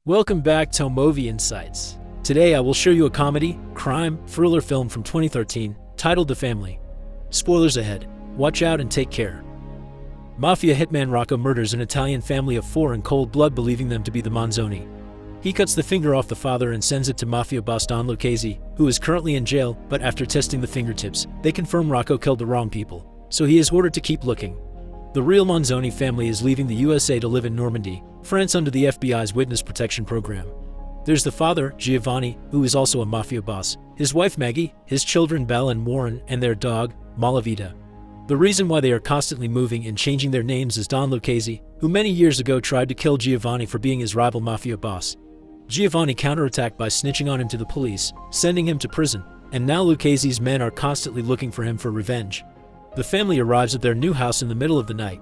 Welcome back to Movie Insights. Today I will show you a comedy, crime, thriller film from 2013 titled The Family. Spoilers ahead. Watch out and take care. Mafia hitman Rocco murders an Italian family of 4 in cold blood, believing them to be the Manzoni. He cuts the finger off the father and sends it to mafia boss Don Lucchese, who is currently in jail, but after testing the fingertips, they confirm Rocco killed the wrong people, so he is ordered to keep looking. The real Manzoni family is leaving the USA to live in Normandy, France under the FBI's witness protection program. There's the father, Giovanni, who is also a mafia boss, his wife Maggie, his children Belle and Warren, and their dog, Malavita. The reason why they are constantly moving and changing their names is Don Lucchese, who many years ago tried to kill Giovanni for being his rival mafia boss. Giovanni counterattacked by snitching on him to the police, sending him to prison, and now Lucchese's men are constantly looking for him for revenge. The family arrives at their new house in the middle of the night.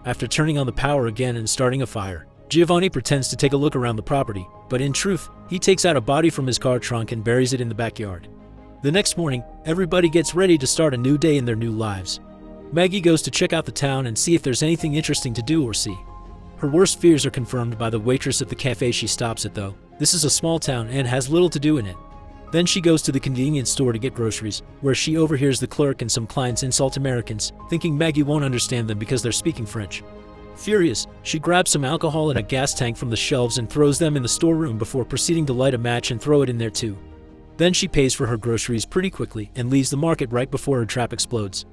After turning on the power again and starting a fire, Giovanni pretends to take a look around the property, but in truth, he takes out a body from his car trunk and buries it in the backyard. The next morning, everybody gets ready to start a new day in their new lives. Maggie goes to check out the town and see if there's anything interesting to do or see. Her worst fears are confirmed by the waitress at the cafe she stops at, though. This is a small town and has little to do in it. Then she goes to the convenience store to get groceries, where she overhears the clerk and some clients insult Americans, thinking Maggie won't understand them because they're speaking French. Furious, she grabs some alcohol and a gas tank from the shelves and throws them in the storeroom before proceeding to light a match and throw it in there too. Then she pays for her groceries pretty quickly and leaves the market right before her trap explodes.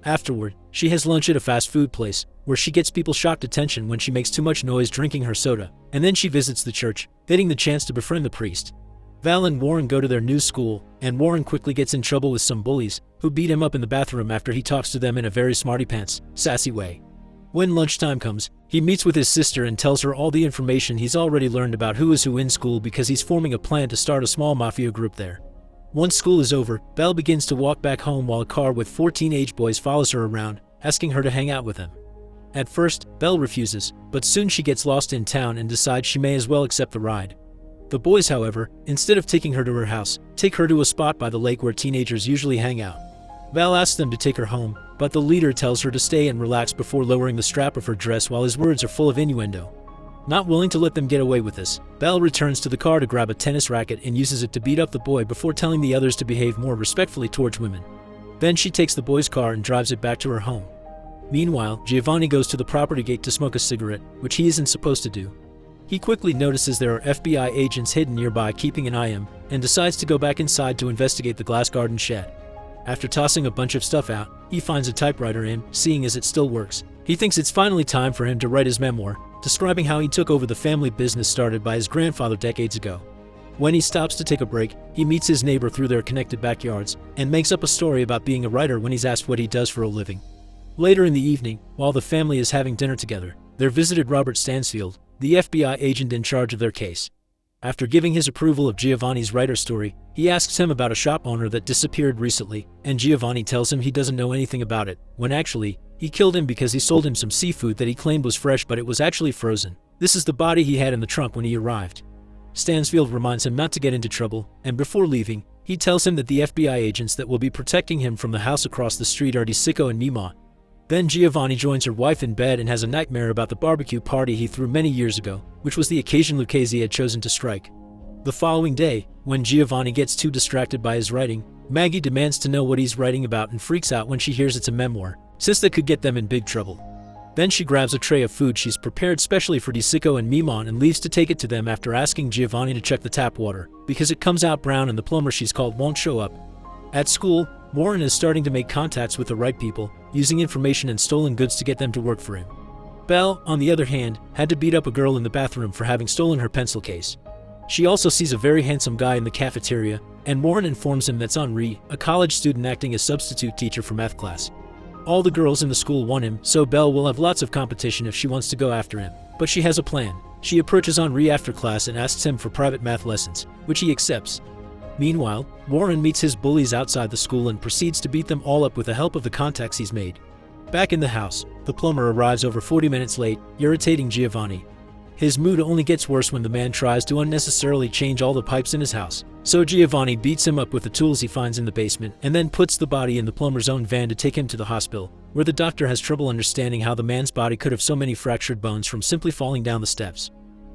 Afterward, she has lunch at a fast food place, where she gets people's shocked attention when she makes too much noise drinking her soda, and then she visits the church, getting the chance to befriend the priest. Val and Warren go to their new school, and Warren quickly gets in trouble with some bullies, who beat him up in the bathroom after he talks to them in a very smarty-pants, sassy way. When lunchtime comes, he meets with his sister and tells her all the information he's already learned about who is who in school because he's forming a plan to start a small mafia group there. Once school is over, Belle begins to walk back home while a car with 4 teenage boys follows her around, asking her to hang out with them. At first, Belle refuses, but soon she gets lost in town and decides she may as well accept the ride. The boys, however, instead of taking her to her house, take her to a spot by the lake where teenagers usually hang out. Val asks them to take her home, but the leader tells her to stay and relax before lowering the strap of her dress while his words are full of innuendo. Not willing to let them get away with this, Val returns to the car to grab a tennis racket and uses it to beat up the boy before telling the others to behave more respectfully towards women. Then she takes the boy's car and drives it back to her home. Meanwhile, Giovanni goes to the property gate to smoke a cigarette, which he isn't supposed to do. He quickly notices there are FBI agents hidden nearby keeping an eye on him, and decides to go back inside to investigate the glass garden shed. After tossing a bunch of stuff out, he finds a typewriter and, seeing as it still works, he thinks it's finally time for him to write his memoir, describing how he took over the family business started by his grandfather decades ago. When he stops to take a break, he meets his neighbor through their connected backyards, and makes up a story about being a writer when he's asked what he does for a living. Later in the evening, while the family is having dinner together, they're visited Robert Stansfield, the FBI agent in charge of their case. After giving his approval of Giovanni's writer story, he asks him about a shop owner that disappeared recently, and Giovanni tells him he doesn't know anything about it, when actually, he killed him because he sold him some seafood that he claimed was fresh but it was actually frozen. This is the body he had in the trunk when he arrived. Stansfield reminds him not to get into trouble, and before leaving, he tells him that the FBI agents that will be protecting him from the house across the street are DeSico and Mima. Then Giovanni joins her wife in bed and has a nightmare about the barbecue party he threw many years ago, which was the occasion Lucchese had chosen to strike. The following day, when Giovanni gets too distracted by his writing, Maggie demands to know what he's writing about and freaks out when she hears it's a memoir, since that could get them in big trouble. Then she grabs a tray of food she's prepared specially for DeSico and Mimon and leaves to take it to them after asking Giovanni to check the tap water, because it comes out brown and the plumber she's called won't show up. At school, Warren is starting to make contacts with the right people, using information and stolen goods to get them to work for him. Belle, on the other hand, had to beat up a girl in the bathroom for having stolen her pencil case. She also sees a very handsome guy in the cafeteria, and Warren informs him that's Henri, a college student acting as substitute teacher for math class. All the girls in the school want him, so Belle will have lots of competition if she wants to go after him. But she has a plan. She approaches Henri after class and asks him for private math lessons, which he accepts. Meanwhile, Warren meets his bullies outside the school and proceeds to beat them all up with the help of the contacts he's made. Back in the house, the plumber arrives over 40 minutes late, irritating Giovanni. His mood only gets worse when the man tries to unnecessarily change all the pipes in his house, so Giovanni beats him up with the tools he finds in the basement and then puts the body in the plumber's own van to take him to the hospital, where the doctor has trouble understanding how the man's body could have so many fractured bones from simply falling down the steps.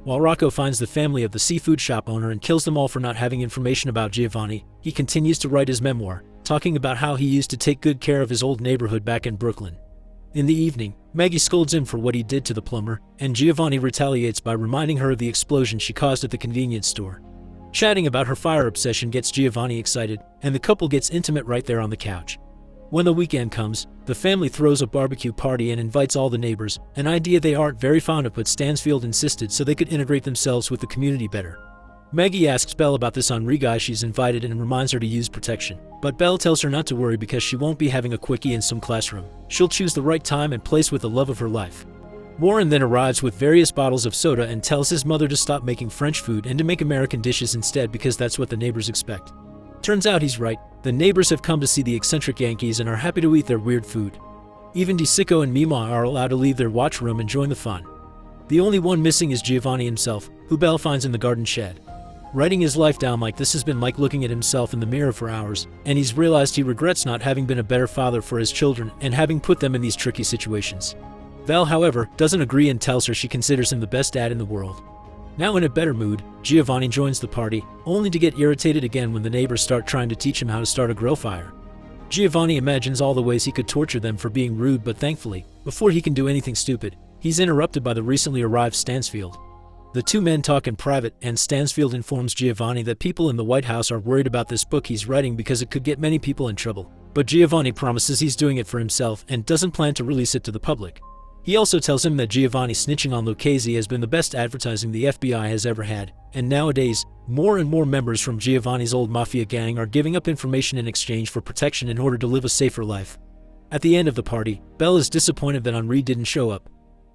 While Rocco finds the family of the seafood shop owner and kills them all for not having information about Giovanni, he continues to write his memoir, talking about how he used to take good care of his old neighborhood back in Brooklyn. In the evening, Maggie scolds him for what he did to the plumber, and Giovanni retaliates by reminding her of the explosion she caused at the convenience store. Chatting about her fire obsession gets Giovanni excited, and the couple gets intimate right there on the couch. When the weekend comes, the family throws a barbecue party and invites all the neighbors, an idea they aren't very fond of, but Stansfield insisted so they could integrate themselves with the community better. Maggie asks Belle about this Henri guy she's invited and reminds her to use protection, but Belle tells her not to worry because she won't be having a quickie in some classroom. She'll choose the right time and place with the love of her life. Warren then arrives with various bottles of soda and tells his mother to stop making French food and to make American dishes instead because that's what the neighbors expect. Turns out he's right. The neighbors have come to see the eccentric Yankees and are happy to eat their weird food. Even DeSicco and Mima are allowed to leave their watch room and join the fun. The only one missing is Giovanni himself, who Belle finds in the garden shed. Writing his life down like this has been like looking at himself in the mirror for hours, and he's realized he regrets not having been a better father for his children and having put them in these tricky situations. Belle, however, doesn't agree and tells her she considers him the best dad in the world. Now in a better mood, Giovanni joins the party, only to get irritated again when the neighbors start trying to teach him how to start a grill fire. Giovanni imagines all the ways he could torture them for being rude, but thankfully, before he can do anything stupid, he's interrupted by the recently arrived Stansfield. The two men talk in private, and Stansfield informs Giovanni that people in the White House are worried about this book he's writing because it could get many people in trouble. But Giovanni promises he's doing it for himself and doesn't plan to release it to the public. He also tells him that Giovanni snitching on Lucchese has been the best advertising the FBI has ever had, and nowadays, more and more members from Giovanni's old mafia gang are giving up information in exchange for protection in order to live a safer life. At the end of the party, Belle is disappointed that Henri didn't show up.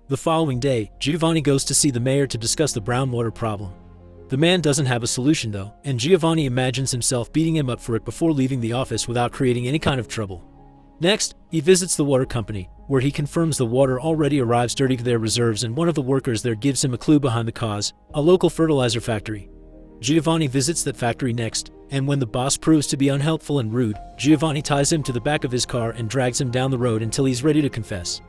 The following day, Giovanni goes to see the mayor to discuss the brown water problem. The man doesn't have a solution though, and Giovanni imagines himself beating him up for it before leaving the office without creating any kind of trouble. Next, he visits the water company, where he confirms the water already arrives dirty to their reserves, and one of the workers there gives him a clue behind the cause, a local fertilizer factory. Giovanni visits that factory next, and when the boss proves to be unhelpful and rude, Giovanni ties him to the back of his car and drags him down the road until he's ready to confess.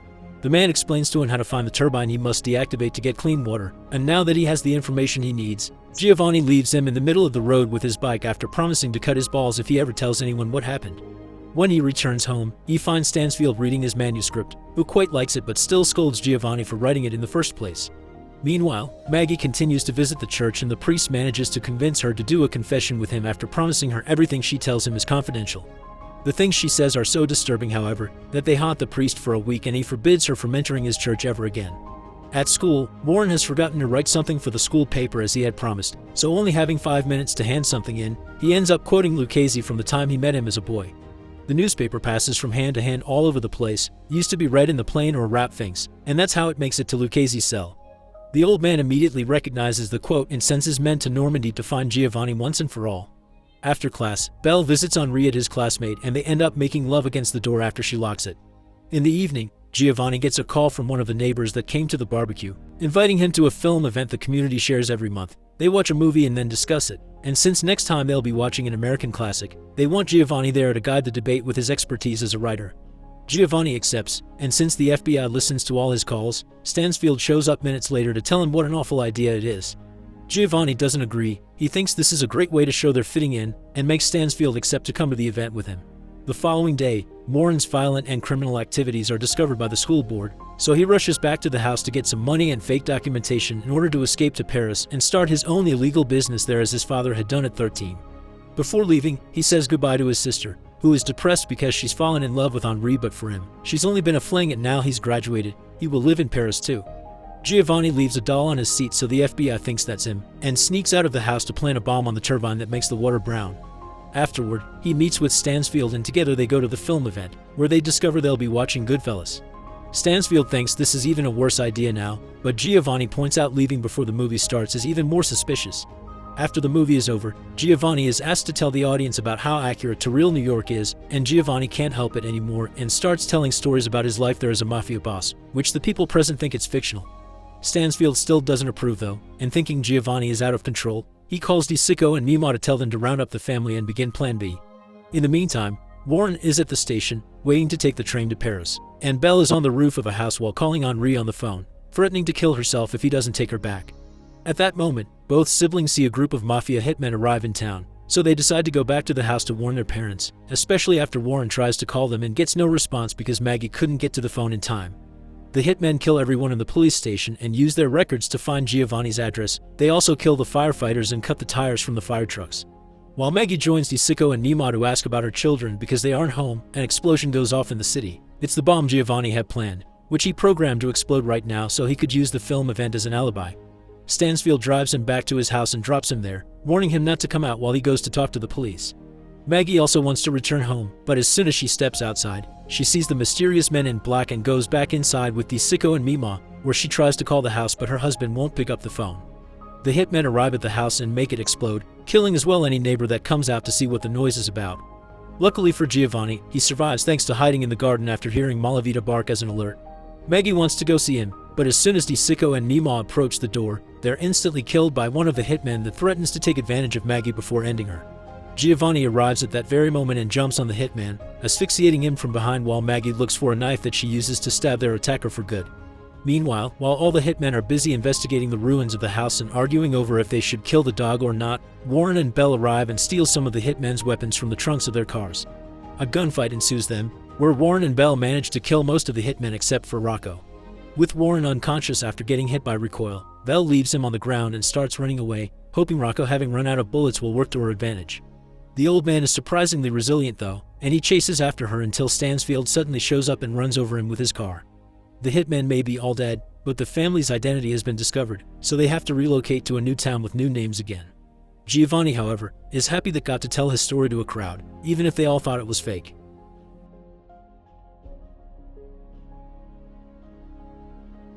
The man explains to him how to find the turbine he must deactivate to get clean water, and now that he has the information he needs, Giovanni leaves him in the middle of the road with his bike after promising to cut his balls if he ever tells anyone what happened. When he returns home, he finds Stansfield reading his manuscript, who quite likes it but still scolds Giovanni for writing it in the first place. Meanwhile, Maggie continues to visit the church, and the priest manages to convince her to do a confession with him after promising her everything she tells him is confidential. The things she says are so disturbing, however, that they haunt the priest for a week and he forbids her from entering his church ever again. At school, Warren has forgotten to write something for the school paper as he had promised, so only having 5 minutes to hand something in, he ends up quoting Lucchese from the time he met him as a boy. The newspaper passes from hand to hand all over the place, used to be read in the plain or wrap things, and that's how it makes it to Lucchese's cell. The old man immediately recognizes the quote and sends his men to Normandy to find Giovanni once and for all. After class, Belle visits Henri at his classmate, and they end up making love against the door after she locks it. In the evening, Giovanni gets a call from one of the neighbors that came to the barbecue, inviting him to a film event the community shares every month. They watch a movie and then discuss it, and since next time they'll be watching an American classic, they want Giovanni there to guide the debate with his expertise as a writer. Giovanni accepts, and since the FBI listens to all his calls, Stansfield shows up minutes later to tell him what an awful idea it is. Giovanni doesn't agree. He thinks this is a great way to show they're fitting in, and makes Stansfield accept to come to the event with him. The following day, Warren's violent and criminal activities are discovered by the school board, so he rushes back to the house to get some money and fake documentation in order to escape to Paris and start his own illegal business there as his father had done at 13. Before leaving, he says goodbye to his sister, who is depressed because she's fallen in love with Henri, but for him, she's only been a fling, and now he's graduated, he will live in Paris too. Giovanni leaves a doll on his seat so the FBI thinks that's him, and sneaks out of the house to plant a bomb on the turbine that makes the water brown. Afterward, he meets with Stansfield, and together they go to the film event, where they discover they'll be watching Goodfellas. Stansfield thinks this is even a worse idea now, but Giovanni points out leaving before the movie starts is even more suspicious. After the movie is over, Giovanni is asked to tell the audience about how accurate to real New York is, and Giovanni can't help it anymore and starts telling stories about his life there as a mafia boss, which the people present think it's fictional. Stansfield still doesn't approve though, and thinking Giovanni is out of control, he calls DeSicco and Mima to tell them to round up the family and begin Plan B. In the meantime, Warren is at the station, waiting to take the train to Paris, and Belle is on the roof of a house while calling Henri on the phone, threatening to kill herself if he doesn't take her back. At that moment, both siblings see a group of mafia hitmen arrive in town, so they decide to go back to the house to warn their parents, especially after Warren tries to call them and gets no response because Maggie couldn't get to the phone in time. The hitmen kill everyone in the police station and use their records to find Giovanni's address. They also kill the firefighters and cut the tires from the fire trucks. While Maggie joins DeSicco and Nima to ask about her children because they aren't home, an explosion goes off in the city. It's the bomb Giovanni had planned, which he programmed to explode right now so he could use the film event as an alibi. Stansfield drives him back to his house and drops him there, warning him not to come out while he goes to talk to the police. Maggie also wants to return home, but as soon as she steps outside, she sees the mysterious men in black and goes back inside with DeSicco and Mima, where she tries to call the house but her husband won't pick up the phone. The hitmen arrive at the house and make it explode, killing as well any neighbor that comes out to see what the noise is about. Luckily for Giovanni, he survives thanks to hiding in the garden after hearing Malavita bark as an alert. Maggie wants to go see him, but as soon as DeSicco and Nima approach the door, they're instantly killed by one of the hitmen that threatens to take advantage of Maggie before ending her. Giovanni arrives at that very moment and jumps on the hitman, asphyxiating him from behind while Maggie looks for a knife that she uses to stab their attacker for good. Meanwhile, while all the hitmen are busy investigating the ruins of the house and arguing over if they should kill the dog or not, Warren and Bell arrive and steal some of the hitmen's weapons from the trunks of their cars. A gunfight ensues then, where Warren and Bell manage to kill most of the hitmen except for Rocco. With Warren unconscious after getting hit by recoil, Bell leaves him on the ground and starts running away, hoping Rocco, having run out of bullets, will work to her advantage. The old man is surprisingly resilient though, and he chases after her until Stansfield suddenly shows up and runs over him with his car. The hitmen may be all dead, but the family's identity has been discovered, so they have to relocate to a new town with new names again. Giovanni, however, is happy that got to tell his story to a crowd, even if they all thought it was fake.